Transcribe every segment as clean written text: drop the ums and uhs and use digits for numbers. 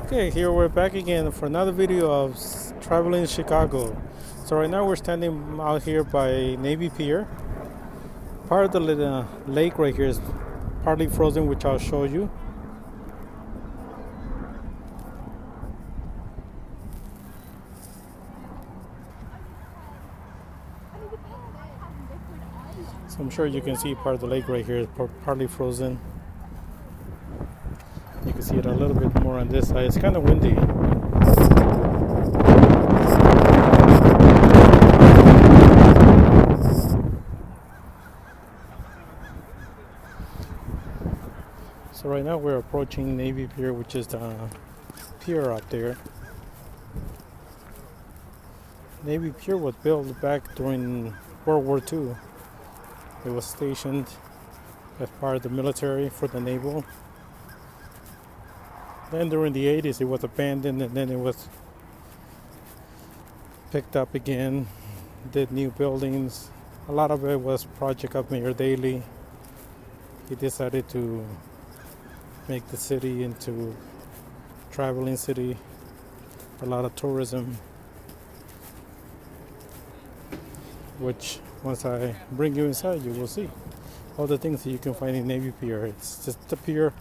Okay, here we're back again for another video of traveling Chicago. So right now we're standing out here by Navy Pier. Part of the lake right here is partly frozen, which I'll show you. So I'm sure you can see part of the lake right here is partly frozen. You can see it a little bit more on this side. It's kind of windy. So right now we're approaching Navy Pier, which is the pier up there. Navy Pier was built back during World War II. It was stationed as part of the military for the naval. Then during the 80s it was abandoned, and then it was picked up again, did new buildings. A lot of it was project of Mayor Daley. He decided to make the city into a traveling city, a lot of tourism, which once I bring you inside you will see all the things that you can find in Navy Pier. It's just a pier,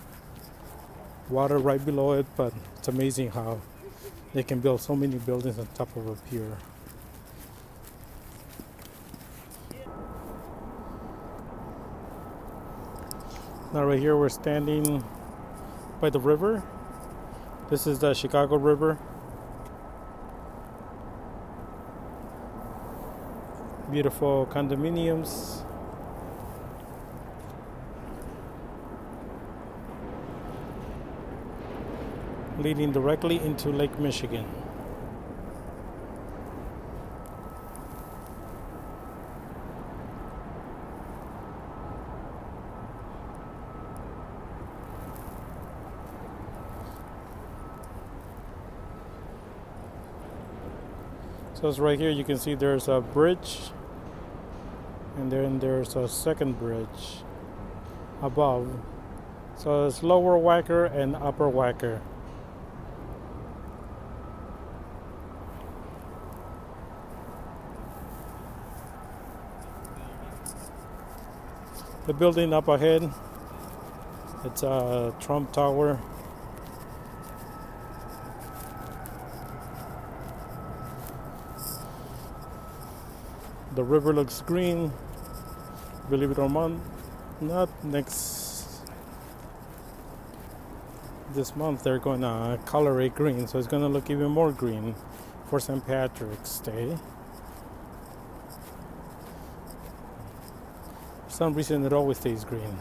water right below it, but it's amazing how they can build so many buildings on top of a pier. Now right here we're standing by the river. This is the Chicago River. Beautiful condominiums. Leading directly into Lake Michigan. So it's right here, you can see there's a bridge, and then there's a second bridge above. So it's lower Wacker and upper Wacker. The building up ahead, it's a Trump Tower. The river looks green, believe it or not. This month they're going to color it green, so it's going to look even more green for St. Patrick's Day. For some reason it always stays green.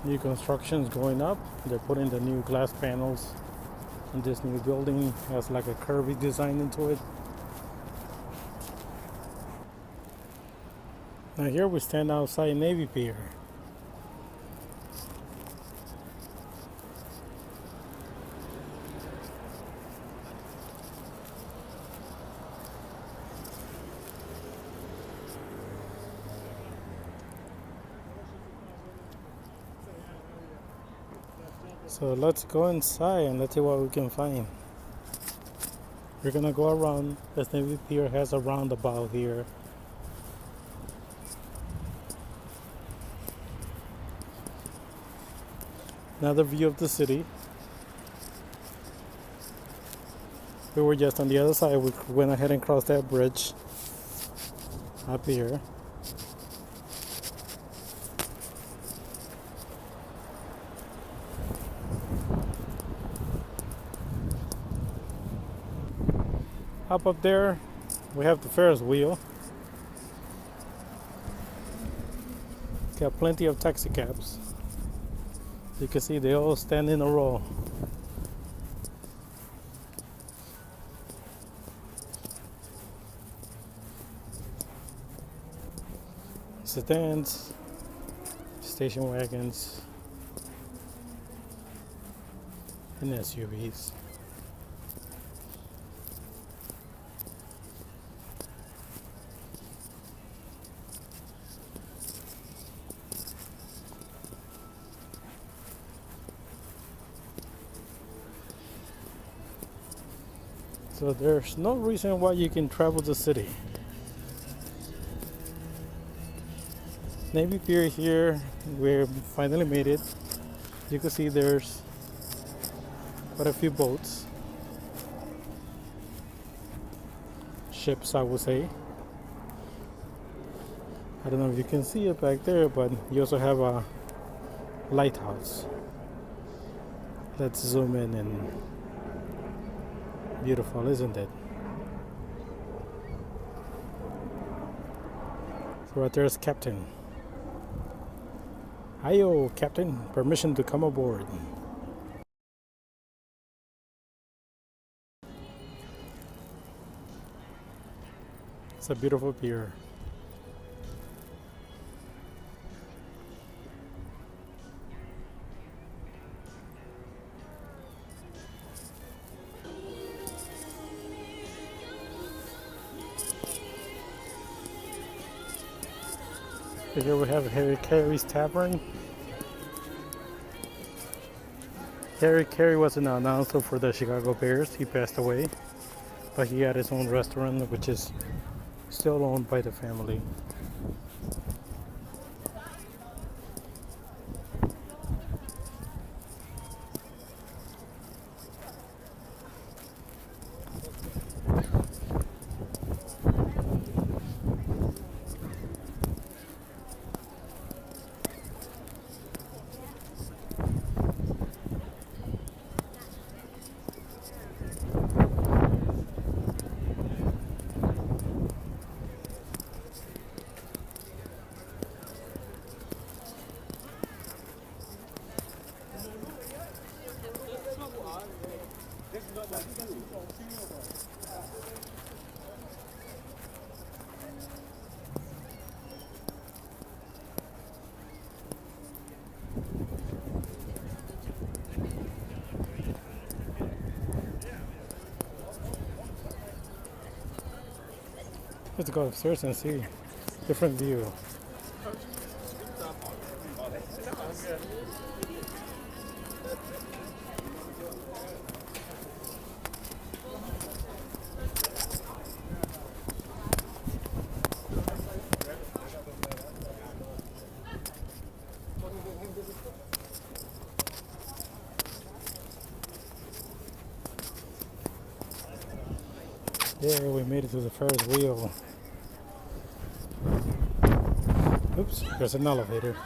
New construction's going up. They're putting the new glass panels in this new building. It has like a curvy design into it. Now here we stand outside Navy Pier. So let's go inside and let's see what we can find. We're gonna go around, as Navy Pier has a roundabout here. Another view of the city. We were just on the other side. We went ahead and crossed that bridge up here. Up there, we have the Ferris wheel. Got plenty of taxi cabs. You can see they all stand in a row. sedans, station wagons, and SUVs. So there's no reason why you can travel the city. Navy Pier here, we finally made it. You can see there's quite a few boats, ships I would say. I don't know if you can see it back there, but you also have a lighthouse. Let's zoom in and beautiful, isn't it? So right there's Captain. Hiyo, Captain, permission to come aboard. It's a beautiful pier. So here we have Harry Carey's Tavern. Harry Carey was an announcer for the Chicago Bears. He passed away, but he had his own restaurant, which is still owned by the family. Let's go upstairs and see different view. Yeah, we made it to the Ferris wheel. Oops, there's an elevator.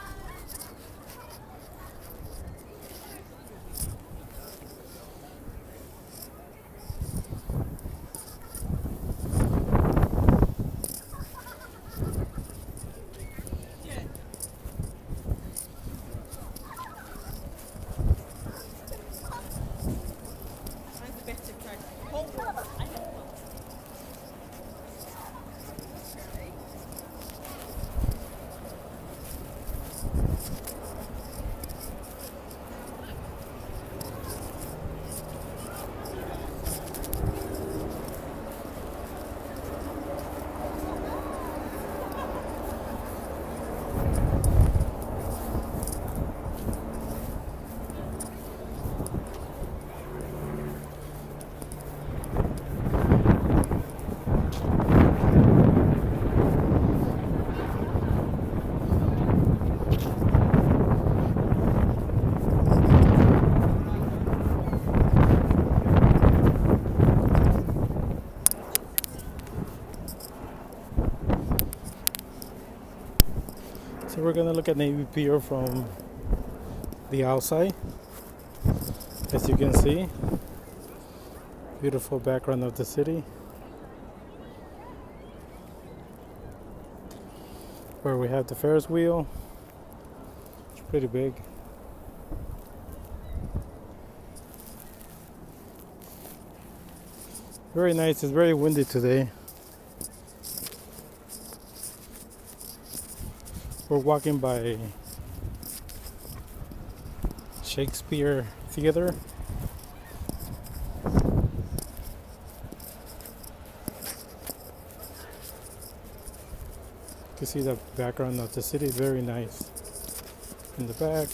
So we're gonna look at Navy Pier from the outside. As you can see, beautiful background of the city. Where we have the Ferris wheel. It's pretty big. Very nice. It's very windy today. We're walking by Shakespeare Theater. You can see the background of the city, very nice. In the back,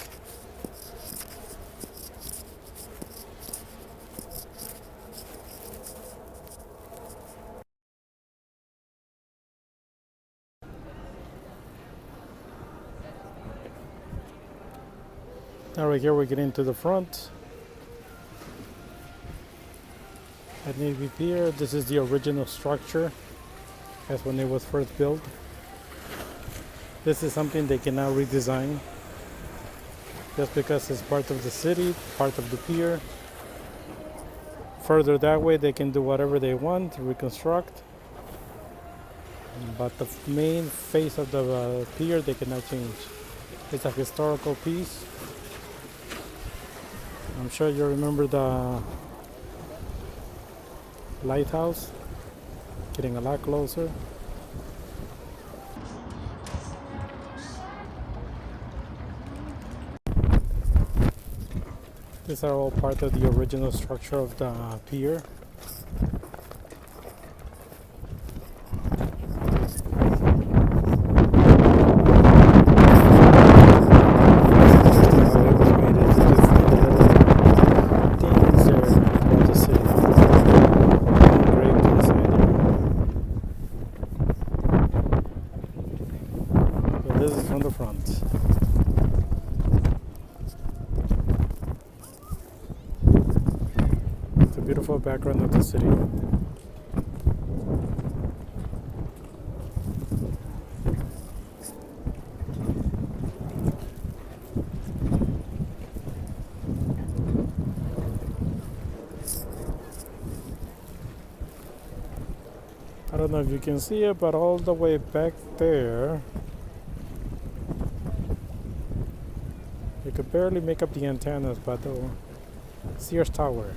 now right here we get into the front at Navy Pier. This is the original structure as when it was first built. This is something they can now redesign just because it's part of the city, part of the pier. Further that way they can do whatever they want to reconstruct, but the main face of the pier they cannot change. It's a historical piece. I'm sure you remember the lighthouse, getting a lot closer. These are all part of the original structure of the pier. This is from the front. It's a beautiful background of the city. I don't know if you can see it, but all the way back there, you could barely make up the antennas, but the Sears Tower.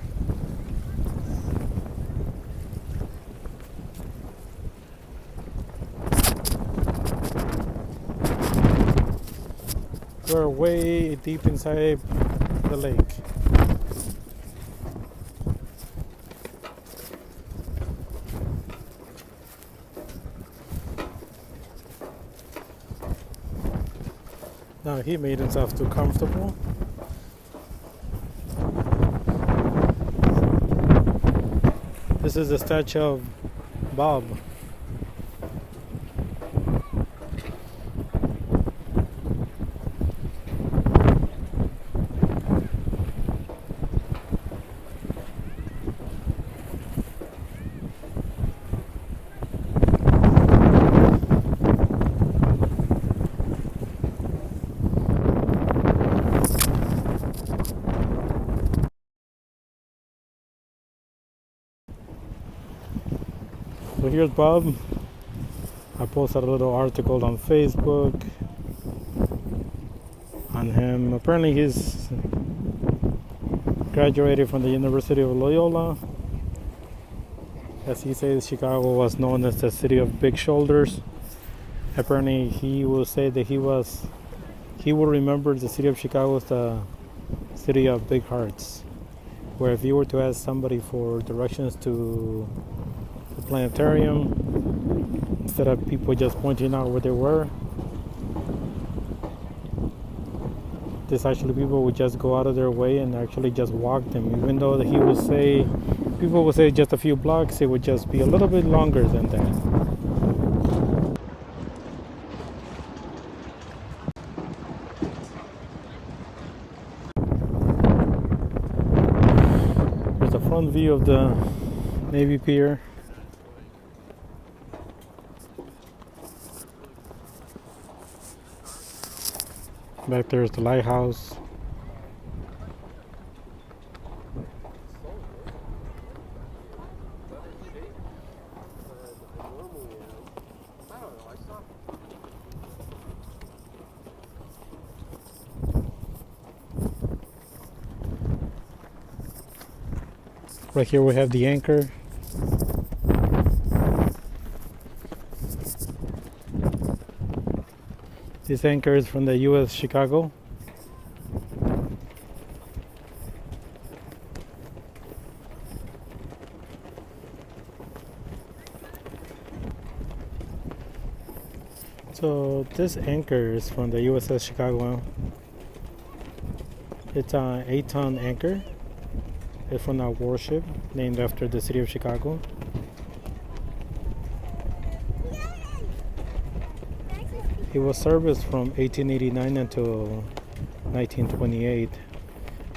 We're way deep inside the lake. Now he made himself too comfortable. This is the statue of Bob. So here's Bob. I posted a little article on Facebook on him. Apparently he's graduated from the University of Loyola. As he says, Chicago was known as the city of big shoulders. Apparently he will say that he will remember the city of Chicago as the city of big hearts, where if you were to ask somebody for directions to the planetarium, instead of people just pointing out where they were, this actually people would just go out of their way and actually just walk them. Even though he would say, people would say just a few blocks, it would just be a little bit longer than that. There's a front view of the Navy Pier. Back there's the lighthouse. Right here we have the anchor. This anchor is from the U.S. Chicago. So this anchor is from the USS Chicago. It's an 8-ton anchor. It's from a warship named after the city of Chicago. It was serviced from 1889 until 1928.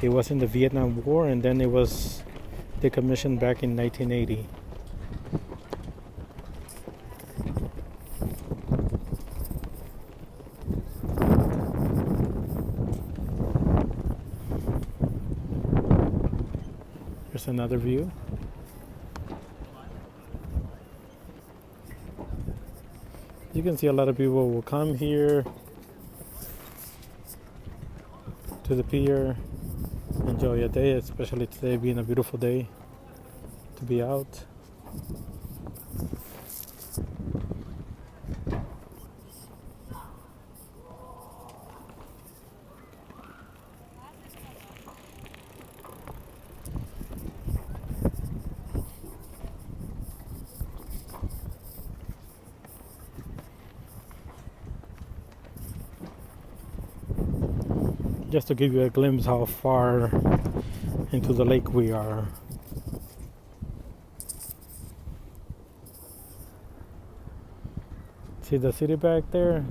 It was in the Vietnam War, and then it was decommissioned back in 1980. Here's another view. You can see a lot of people will come here to the pier, enjoy a day, especially today being a beautiful day to be out. Just to give you a glimpse how far into the lake we are. See the city back there?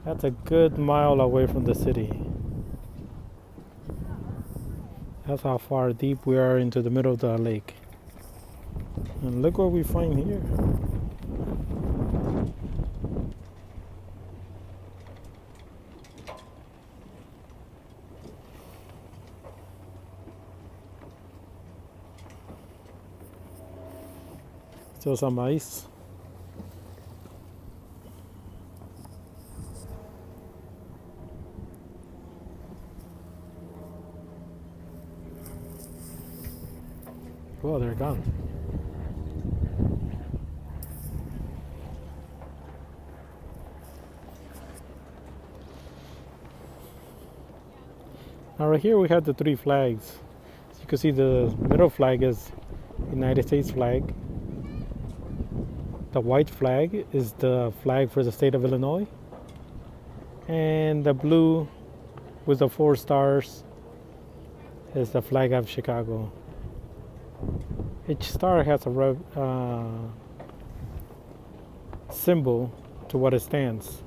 That's a good mile away from the city. That's how far deep we are into the middle of the lake. And look what we find here. Still some ice. Oh, they're gone. Now right here we have the 3 flags. So you can see the middle flag is United States flag. The white flag is the flag for the state of Illinois. And the blue with the 4 stars is the flag of Chicago. Each star has a symbol to what it stands.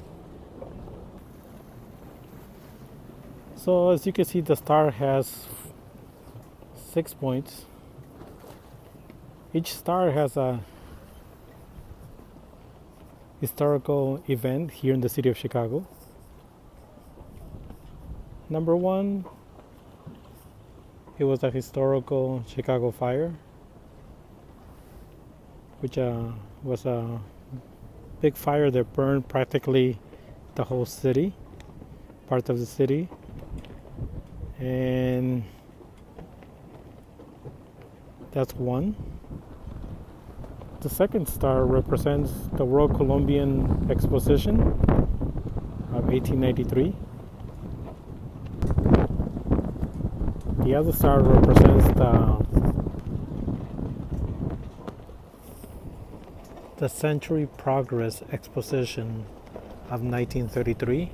So as you can see, the star has 6 points. Each star has a historical event here in the city of Chicago. Number 1, it was a historical Chicago fire, which was a big fire that burned practically the whole city, part of the city. And that's 1. The second star represents the World Columbian Exposition of 1893. The other star represents the Century Progress Exposition of 1933.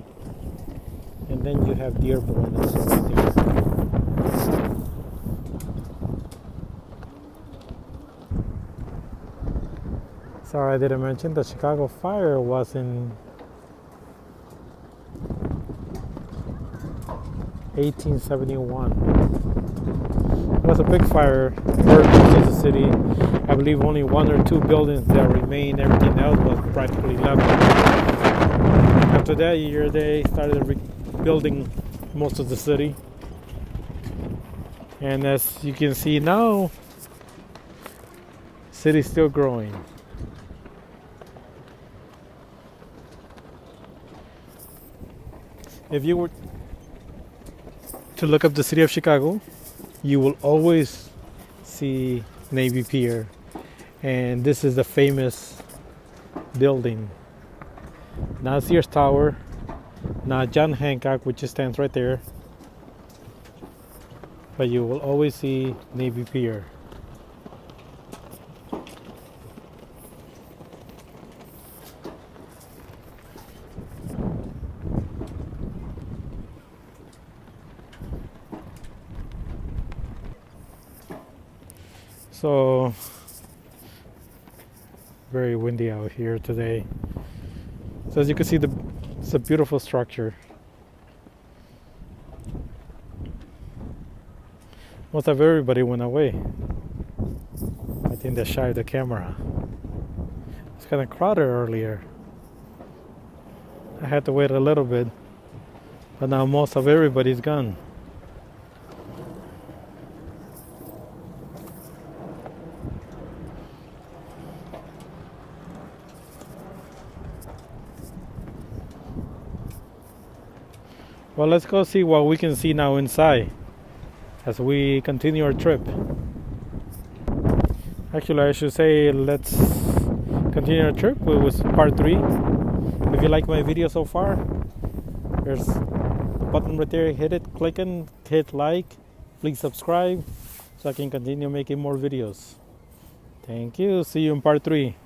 And then you have Dearborn and so on there. Sorry, I didn't mention the Chicago fire was in 1871. It was a big fire, burned most of the city. I believe only 1 or 2 buildings that remained. Everything else was practically leveled. After that year, they started rebuilding most of the city. And as you can see now, the city's still growing. If you were to look up the city of Chicago, you will always see Navy Pier. And this is the famous building. Now Sears Tower Now John Hancock, which stands right there, but you will always see Navy Pier. So very windy out here today. So as you can see, it's a beautiful structure. Most of everybody went away. I think they're shy of the camera. It's kind of crowded earlier. I had to wait a little bit, but now most of everybody's gone. Well, let's go see what we can see now inside as we continue our trip. Actually, I should say let's continue our trip with part 3. If you like my video so far, there's the button right there. Hit it, click and hit like. Please subscribe so I can continue making more videos. Thank you. See you in part 3.